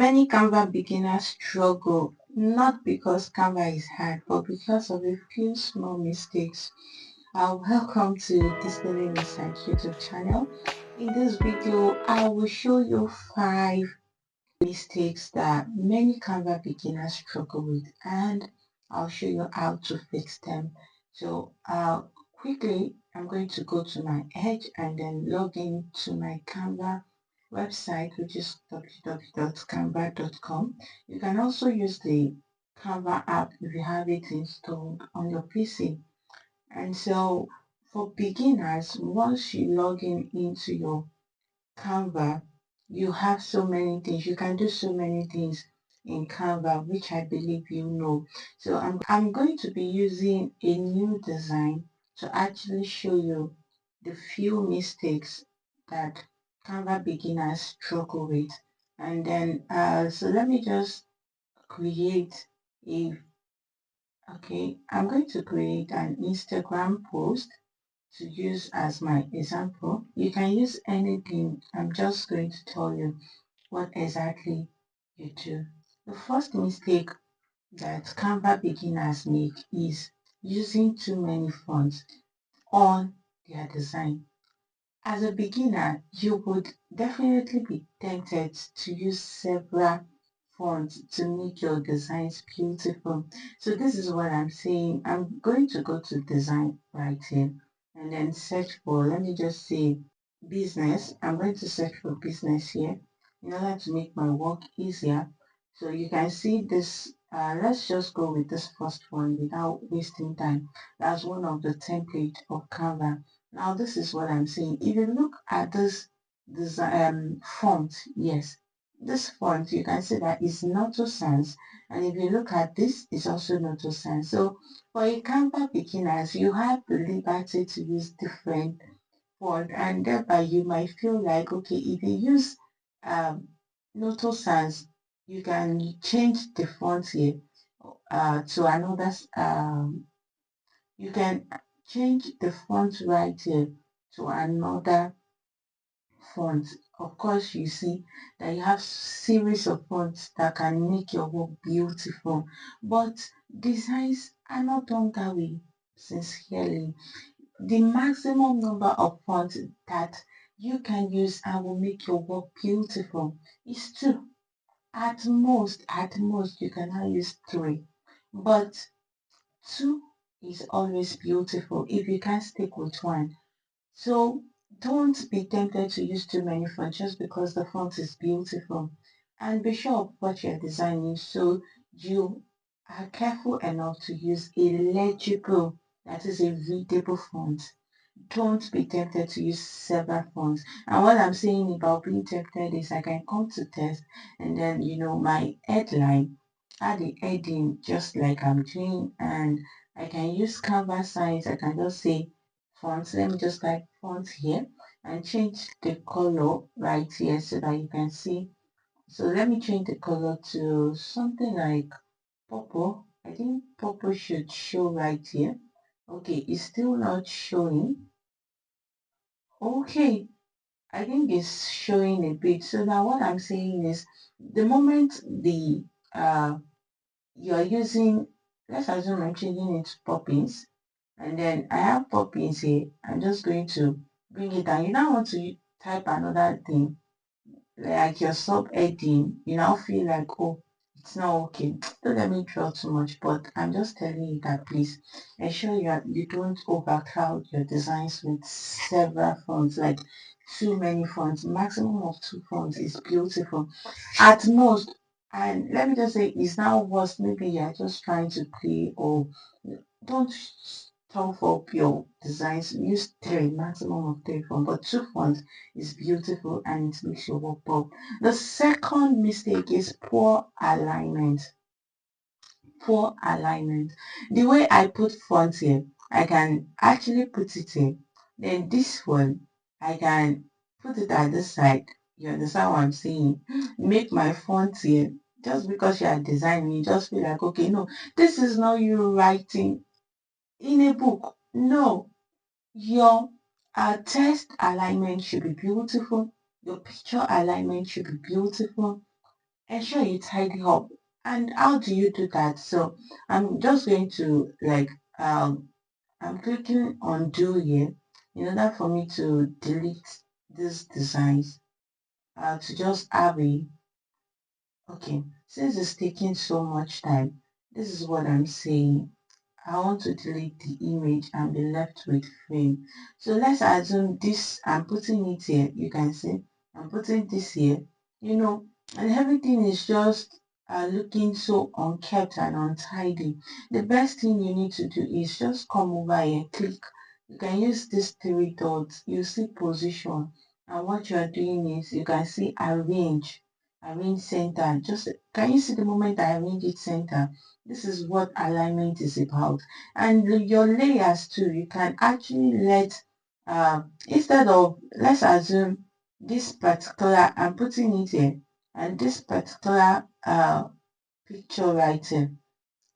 Many Canva beginners struggle not because Canva is hard, but because of a few small mistakes. Welcome to Discovery Research YouTube channel. In this video, I will show you 5 mistakes that many Canva beginners struggle with, and I'll show you how to fix them. So quickly, I'm going to go to my Edge and then log in to my Canva website, which is www.canva.com. You can also use the Canva app if you have it installed on your PC. And so for beginners, once you log in into your Canva, you have so many things. You can do so many things in Canva, which I believe you know. So I'm going to be using a new design to actually show you the few mistakes that Canva beginners struggle with. And then, so let me just create a, okay, I'm going to create an Instagram post to use as my example. You can use anything. I'm just going to tell you what exactly you do. The first mistake that Canva beginners make is using too many fonts on their design. As a beginner, you would definitely be tempted to use several fonts to make your designs beautiful. So this is what I'm saying. I'm going to go to design right here and then search for, let me just say business. I'm going to search for business here in order to make my work easier. So you can see this, let's just go with this first one without wasting time. That's one of the template of Canva. Now this is what I'm saying. If you look at this font, yes, this font you can see that is Noto Sans, and if you look at this, it's also Noto Sans. So for a Canva beginners, you have the liberty to use different font, and thereby you might feel like, okay, if you use Noto Sans, you can change the font here to another you can change the font right here to another font. Of course, you see that you have series of fonts that can make your work beautiful, but designs are not done that way. Sincerely, the maximum number of fonts that you can use and will make your work beautiful is 2. At most, you can now use 3, but 2 is always beautiful if you can stick with one. So don't be tempted to use too many fonts just because the font is beautiful. And be sure of what you're designing so you are careful enough to use a legible, that is a readable font. Don't be tempted to use several fonts. And what I'm saying about being tempted is I can come to test and then, my headline, add the heading just like I'm doing, and I can use Canva size. I can just say fonts. Let me just type font here and change the color right here so that you can see. So let me change the color to something like purple. I think purple should show right here. Okay, it's still not showing. Okay, I think it's showing a bit. So now what I'm saying is the moment the you're using, let's assume I'm changing it to poppins, and then I have poppins here. I'm just going to bring it down. You now want to type another thing like your subheading. You now feel like, oh, it's not okay. Don't let me draw too much, but I'm just telling you that please ensure you don't overcrowd your designs with several fonts, like too many fonts. Maximum of 2 fonts is beautiful at most. And let me just say, it's now worse. Maybe you're just trying to play, or don't tough up your designs. Use 3, maximum of 3 fonts, but 2 fonts is beautiful and it makes your work pop. The second mistake is poor alignment. Poor alignment. The way I put fonts here, I can actually put it here. Then this one, I can put it at this side. You understand what I'm saying? Make my font here. Just because you are designing, you just feel like, okay, no, this is not you writing in a book. No, your text alignment should be beautiful. Your picture alignment should be beautiful. ensure you tidy up. And how do you do that? So I'm just going to I'm clicking on do here in order for me to delete these designs, to just have a, okay, since it's taking so much time, this is what I'm saying. I want to delete the image and be left with frame. So let's assume this, I'm putting it here. You can see I'm putting this here, you know, and everything is just looking so unkept and untidy. The best thing you need to do is just come over here, click. You can use these three dots. You see position, and what you are doing is you can see arrange center. Just can you see the moment I arrange it center? This is what alignment is about. And your layers too, you can actually let, instead of, let's assume this particular, I'm putting it here, and this particular picture right here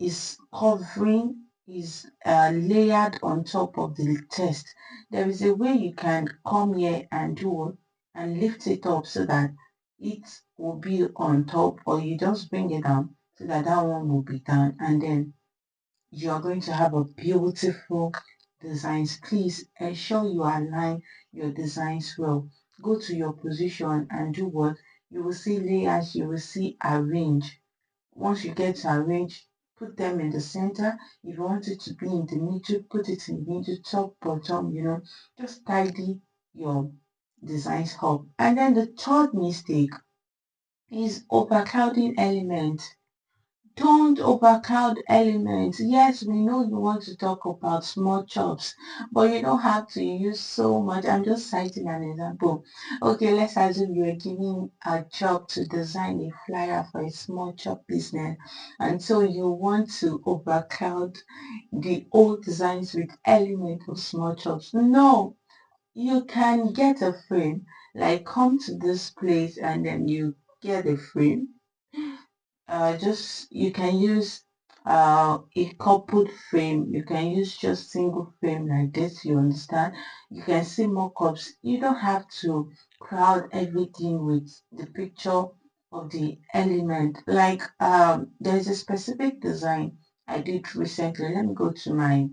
is covering, is layered on top of the text. There is a way you can come here and do and lift it up so that it will be on top, or you just bring it down so that that one will be down, and then you are going to have a beautiful designs. Please ensure you align your designs well. Go to your position and do what? You will see layers, you will see arrange. Once you get to arrange, put them in the center. If you want it to be in the middle, put it in the middle, top, bottom, just tidy your designs up. And then the third mistake is overcrowding elements. Don't overcrowd elements. Yes, we know you want to talk about small chops, but you don't have to use so much. I'm just citing an example. Okay, let's assume you are giving a job to design a flyer for a small chop business, and so you want to overcrowd the old designs with elements of small chops. No, you can get a frame, like come to this place and then you get a frame. Just you can use a coupled frame, you can use just single frame like this, you understand. You can see mockups. You don't have to crowd everything with the picture of the element. Like there's a specific design I did recently. Let me go to my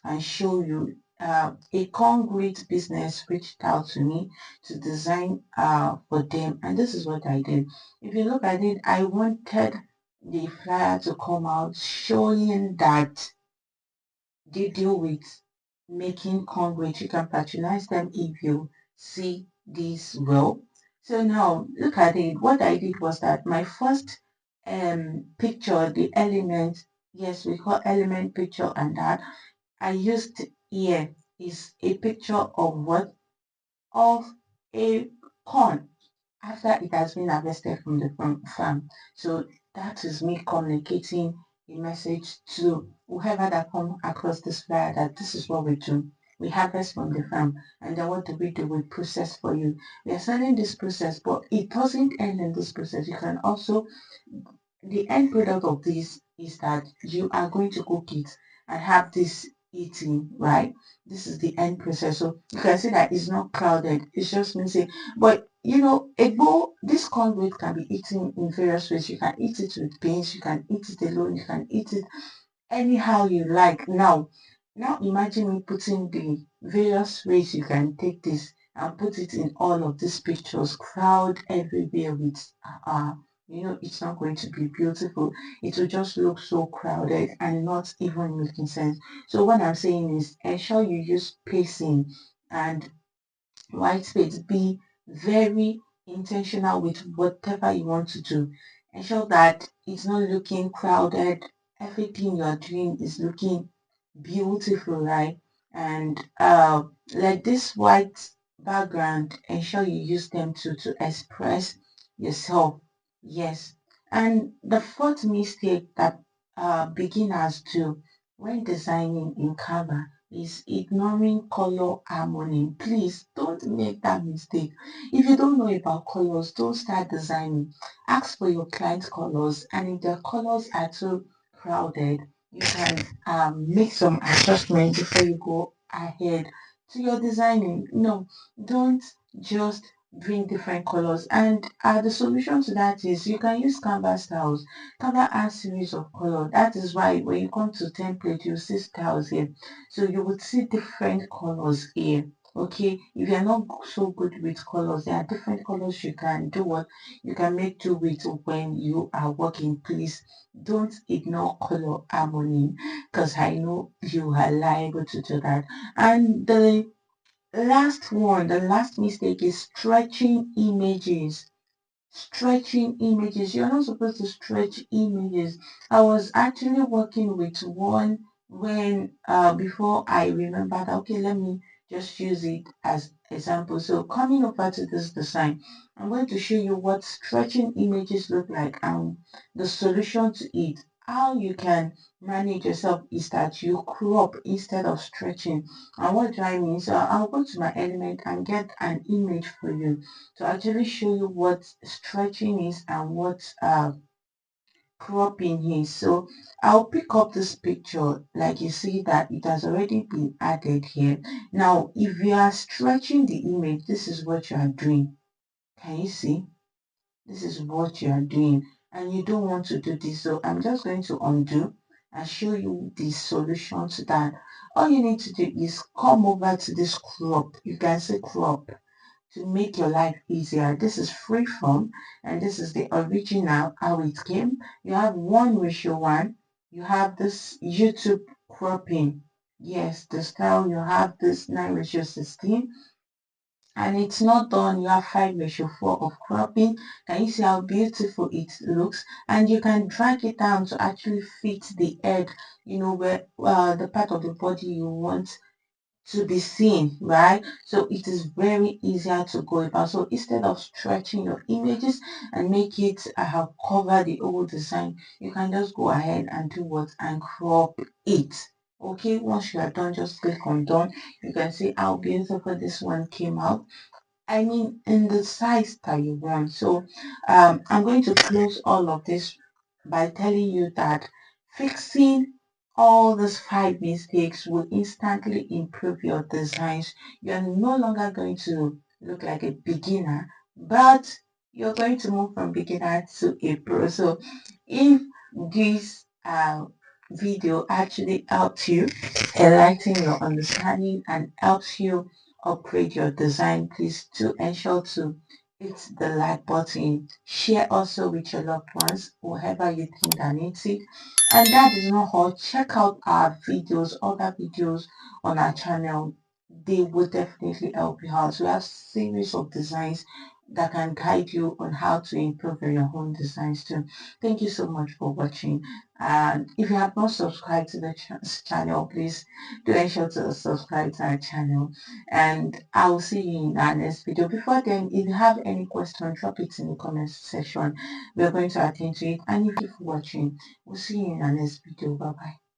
and show you. A concrete business reached out to me to design for them, and this is what I did. If you look at it, I wanted the flyer to come out showing that they deal with making concrete. You can patronize them if you see this well. So now look at it. What I did was that my first picture, the element, yes, we call element picture, and that I used here is a picture of what? Of a corn after it has been harvested from the farm. So that is me communicating a message to whoever that come across this flyer that this is what we do. We harvest from the farm, and then what do? We process for you. We are selling this process, but it doesn't end in this process. You can also, the end product of this is that you are going to cook it and have this eating, right? This is the end process. So you can see that it's not crowded. It's just missing. But a bowl, this cornbread can be eaten in various ways. You can eat it with beans, you can eat it alone, you can eat it anyhow you like. Now imagine me putting the various ways you can take this and put it in all of these pictures, crowd everywhere with it's not going to be beautiful. It will just look so crowded and not even making sense. So what I'm saying is ensure you use pacing and white space. Be very intentional with whatever you want to do. Ensure that it's not looking crowded. Everything you are doing is looking beautiful, right? And like this white background, ensure you use them to express yourself. Yes. And the fourth mistake that beginners do when designing in Canva is ignoring color harmony. Please don't make that mistake. If you don't know about colors, don't start designing. Ask for your client's colors, and if their colors are too crowded, you can make some adjustments before you go ahead to your designing. No, don't just doing different colors. And the solution to that is you can use Canva styles. Canva has series of colors. That is why when you come to template, you see styles here. So you would see different colors here. Okay, if you're not so good with colors, there are different colors you can do what you can make do with when you are working. Please don't ignore color harmony because I know you are liable to do that. And the last mistake is stretching images. Stretching images. You're not supposed to stretch images. I was actually working with one when before I remember that, okay, let me just use it as example. So coming over to this design, I'm going to show you what stretching images look like and the solution to it. How you can manage yourself is that you crop instead of stretching. And what do I mean? So I'll go to my element and get an image for you to actually show you what stretching is and what cropping is. So I'll pick up this picture, like you see that it has already been added here. Now, if you are stretching the image, this is what you are doing. Can you see? This is what you are doing, and you don't want to do this. So I'm just going to undo and show you the solution to that. All you need to do is come over to this crop. You can say crop to make your life easier. This is freeform and this is the original how it came. You have 1:1. You have this YouTube cropping. Yes, the style you have this 9:16 and it's not done. You have 5:4 of cropping. Can you see how beautiful it looks? And you can drag it down to actually fit the head, where the part of the body you want to be seen, right? So it is very easier to go about. So instead of stretching your images and make it cover the whole design, you can just go ahead and do what and crop it. Okay, once you are done, just click on done. You can see how beautiful this one came out. I mean, in the size that you want. So I'm going to close all of this by telling you that fixing all these 5 mistakes will instantly improve your designs. You're no longer going to look like a beginner, but you're going to move from beginner to a pro. So if this video actually helped you enlighten your understanding and helps you upgrade your design, please do ensure to hit the like button. Share also with your loved ones, whoever you think that needs it. And that is not all. Check out our videos, other videos on our channel. They will definitely help you out. We have series of designs that can guide you on how to improve your own designs too. Thank you so much for watching. And if you have not subscribed to the channel, please do ensure to subscribe to our channel. And I will see you in our next video. Before then, if you have any question, drop it in the comment section. We are going to attend to it. And if you're watching, we'll see you in our next video. Bye bye.